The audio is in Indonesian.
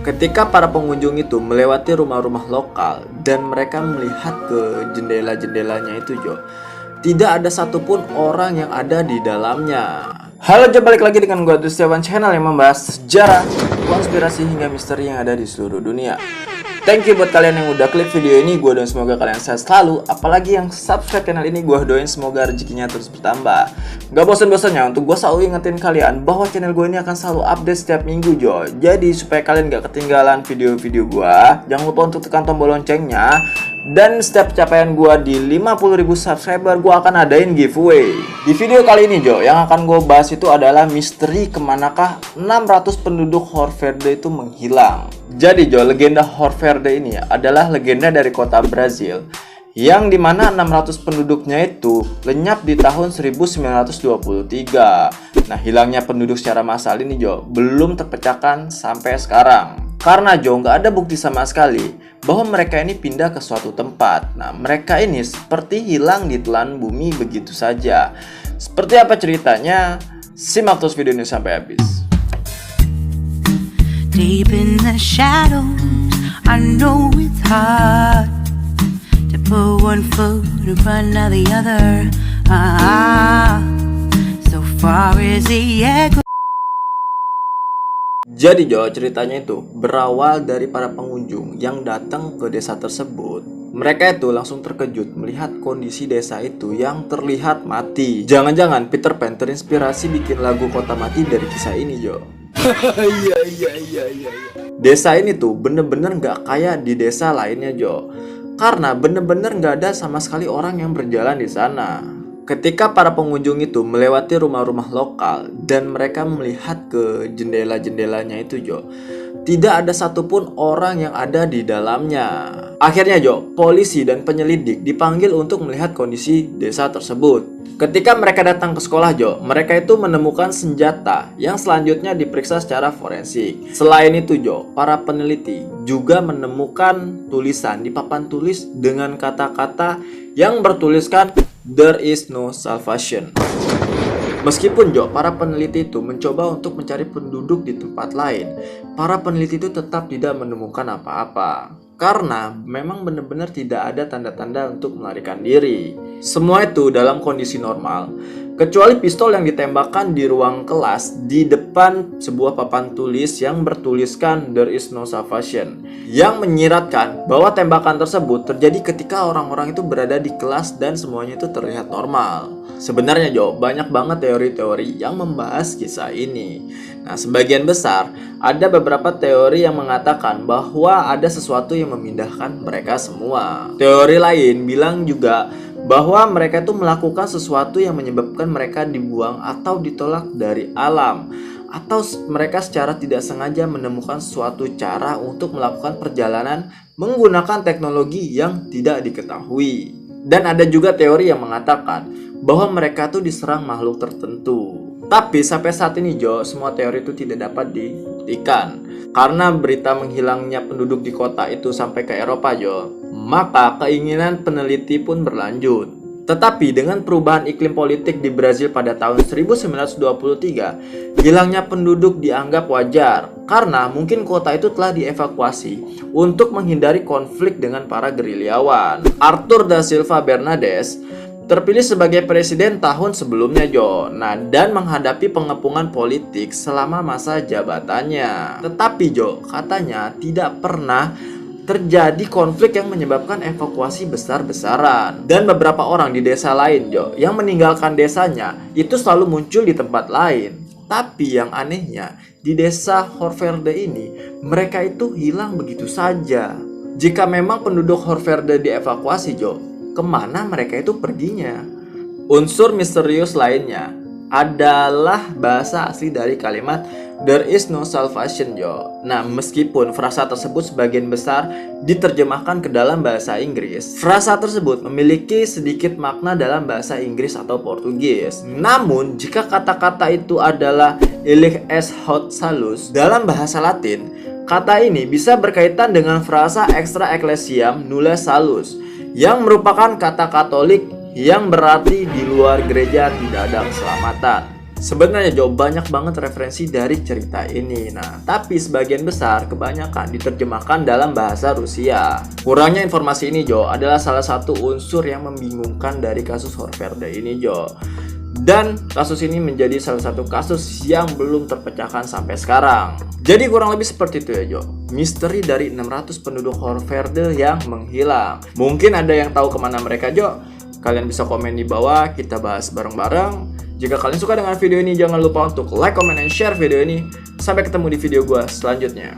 Ketika para pengunjung itu melewati rumah-rumah lokal dan mereka melihat ke jendela-jendelanya itu Jo, tidak ada satupun orang yang ada di dalamnya. Halo Jo, balik lagi dengan gua Dustiawan Channel yang membahas sejarah, konspirasi hingga misteri yang ada di seluruh dunia. Thank you buat kalian yang udah klik video ini, gue doain semoga kalian sehat selalu. Apalagi yang subscribe channel ini, gue doain semoga rezekinya terus bertambah. Gak bosan-bosannya untuk gue selalu ingetin kalian bahwa channel gue ini akan selalu update setiap minggu Jo. Jadi supaya kalian gak ketinggalan video-video gue, jangan lupa untuk tekan tombol loncengnya. Dan setiap pencapaian gue di 50.000 subscriber, gue akan adain giveaway. Di video kali ini Jo, yang akan gue bahas itu adalah misteri kemanakah 600 penduduk Horverde itu menghilang. Jadi Jo, legenda Horverde ini adalah legenda dari kota Brazil, yang dimana 600 penduduknya itu lenyap di tahun 1923. Nah, hilangnya penduduk secara massal ini Jo, belum terpecahkan sampai sekarang. Karena Jo, nggak ada bukti sama sekali bahwa mereka ini pindah ke suatu tempat. Nah, mereka ini seperti hilang di telan bumi begitu saja. Seperti apa ceritanya? Simak terus video ini sampai habis. Deep in the shadows, I know it's hard to put one foot in front of the other. So far as the echo. Jadi Jo, ceritanya itu berawal dari para pengunjung yang datang ke desa tersebut. Mereka itu langsung terkejut melihat kondisi desa itu yang terlihat mati. Jangan-jangan Peter Pan terinspirasi bikin lagu Kota Mati dari kisah ini Jo. Iya. Desa ini tuh bener-bener gak kayak di desa lainnya Jo. Karena bener-bener gak ada sama sekali orang yang berjalan di sana. Ketika para pengunjung itu melewati rumah-rumah lokal dan mereka melihat ke jendela-jendelanya itu Jo, tidak ada satupun orang yang ada di dalamnya. Akhirnya Jo, polisi dan penyelidik dipanggil untuk melihat kondisi desa tersebut. Ketika mereka datang ke sekolah Jo, mereka itu menemukan senjata yang selanjutnya diperiksa secara forensik. Selain itu Jo, para peneliti juga menemukan tulisan di papan tulis dengan kata-kata yang bertuliskan "There is no salvation". Meskipun Jo, para peneliti itu mencoba untuk mencari penduduk di tempat lain, para peneliti itu tetap tidak menemukan apa-apa. Karena memang benar-benar tidak ada tanda-tanda untuk melarikan diri. Semua itu dalam kondisi normal, kecuali pistol yang ditembakkan di ruang kelas di depan sebuah papan tulis yang bertuliskan "There is no salvation", yang menyiratkan bahwa tembakan tersebut terjadi ketika orang-orang itu berada di kelas dan semuanya itu terlihat normal. Sebenarnya Jo, banyak banget teori-teori yang membahas kisah ini. Nah, sebagian besar ada beberapa teori yang mengatakan bahwa ada sesuatu yang memindahkan mereka semua. Teori lain bilang juga bahwa mereka itu melakukan sesuatu yang menyebabkan mereka dibuang atau ditolak dari alam, atau mereka secara tidak sengaja menemukan suatu cara untuk melakukan perjalanan menggunakan teknologi yang tidak diketahui. Dan ada juga teori yang mengatakan bahwa mereka tuh diserang makhluk tertentu. Tapi sampai saat ini Jo, semua teori itu tidak dapat dibuktikan. Karena berita menghilangnya penduduk di kota itu sampai ke Eropa Jo, maka keinginan peneliti pun berlanjut. Tetapi dengan perubahan iklim politik di Brazil pada tahun 1923, hilangnya penduduk dianggap wajar karena mungkin kota itu telah dievakuasi untuk menghindari konflik dengan para gerilyawan. Arthur da Silva Bernardes terpilih sebagai presiden tahun sebelumnya Jo. Nah, dan menghadapi pengepungan politik selama masa jabatannya. Tetapi Jo, katanya tidak pernah terjadi konflik yang menyebabkan evakuasi besar-besaran. Dan beberapa orang di desa lain Jo, yang meninggalkan desanya itu selalu muncul di tempat lain. Tapi yang anehnya, di desa Horverde ini mereka itu hilang begitu saja. Jika memang penduduk Horverde dievakuasi Jo, kemana mereka itu perginya? Unsur misterius lainnya adalah bahasa asli dari kalimat "There is no salvation" Jo. Nah, meskipun frasa tersebut sebagian besar diterjemahkan ke dalam bahasa Inggris, frasa tersebut memiliki sedikit makna dalam bahasa Inggris atau Portugis. Namun, jika kata-kata itu adalah "Illic est haud salus" dalam bahasa Latin, kata ini bisa berkaitan dengan frasa "extra ecclesiam nulla salus", yang merupakan kata Katolik yang berarti di luar gereja tidak ada keselamatan. Sebenarnya Jo, banyak banget referensi dari cerita ini. Nah, tapi sebagian besar kebanyakan diterjemahkan dalam bahasa Rusia. Kurangnya informasi ini Jo adalah salah satu unsur yang membingungkan dari kasus Horsfjärd ini Jo. Dan kasus ini menjadi salah satu kasus yang belum terpecahkan sampai sekarang. Jadi kurang lebih seperti itu ya Jo, misteri dari 600 penduduk Horsfjärd yang menghilang. Mungkin ada yang tahu kemana mereka Jo? Kalian bisa komen di bawah, kita bahas bareng-bareng. Jika kalian suka dengan video ini, jangan lupa untuk like, comment, dan share video ini. Sampai ketemu di video gue selanjutnya.